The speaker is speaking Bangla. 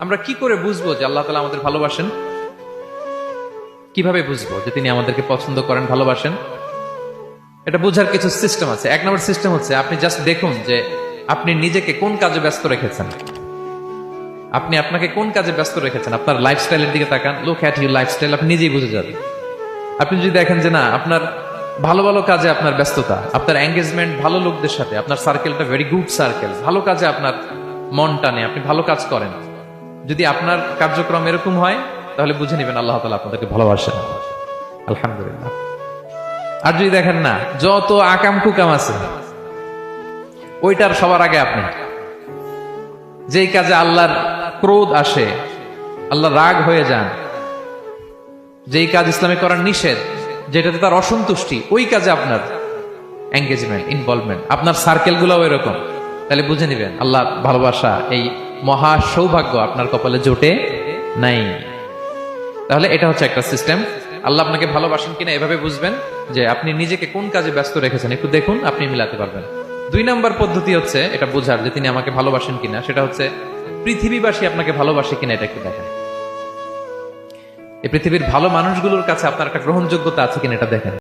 আমরা কি করে বুঝবো যে আল্লাহ তাআলা আমাদের ভালোবাসেন? কিভাবে বুঝবো যে তিনি আমাদেরকে পছন্দ করেন, ভালোবাসেন? এটা বোঝার কিছু সিস্টেম আছে। এক নম্বর সিস্টেম হচ্ছে আপনি জাস্ট দেখুন যে আপনি নিজেকে কোন কাজে ব্যস্ত রেখেছেন। আপনি আপনাকে কোন কাজে ব্যস্ত রেখেছেন, আপনার লাইফস্টাইলের দিকে তাকান। লুক অ্যাট ইউর লাইফস্টাইল, আপনি নিজেই বুঝে যাবেন। আপনি যদি দেখেন যে না, আপনার ভালো ভালো কাজে আপনার ব্যস্ততা, আপনার এঙ্গেজমেন্ট ভালো লোকদের সাথে, আপনার সার্কেলটা ভেরি গুড সার্কেল, ভালো কাজে আপনার মন টানে, আপনি ভালো কাজ করেন, যদি আপনার কার্যক্রম এরকম হয়, তাহলে বুঝে নেবেন আল্লাহ তাআলা আপনাদেরকে ভালোবাসেন। আলহামদুলিল্লাহ। আর যদি দেখেন না, যত আকাম কুকাম আছে ওইটার সবার আগে আপনি, যেই কাজে আল্লাহর ক্রোধ আসে, আল্লাহ রাগ হয়ে যান, যেই কাজ ইসলামে করার নিষেধ, যেটাতে তার অসন্তুষ্টি, ওই কাজে আপনার এঙ্গেজমেন্ট, ইনভলভমেন্ট, আপনার সার্কেল গুলাও এরকম, তাহলে বুঝে নিবেন আল্লাহ ভালোবাসা, এই মহা সৌভাগ্য আপনার কপালে জোটে নাই। তাহলে এটা হচ্ছে একটা সিস্টেম। আল্লাহ আপনাকে ভালোবাসেন কিনা এভাবে বুঝবেন যে আপনি নিজেকে কোন কাজে ব্যস্ত রেখেছেন, একটু দেখুন, আপনি মিলাতে পারবেন। 2 নাম্বার পদ্ধতি হচ্ছে এটা বোঝার যে তিনি আমাকে ভালোবাসেন কিনা, সেটা হচ্ছে পৃথিবীবাসী আপনাকে ভালোবাসে কিনা এটা একটু দেখেন। এই পৃথিবীর ভালো মানুষগুলোর কাছে আপনার একটা গ্রহণযোগ্যতা আছে কিনা এটা দেখেন।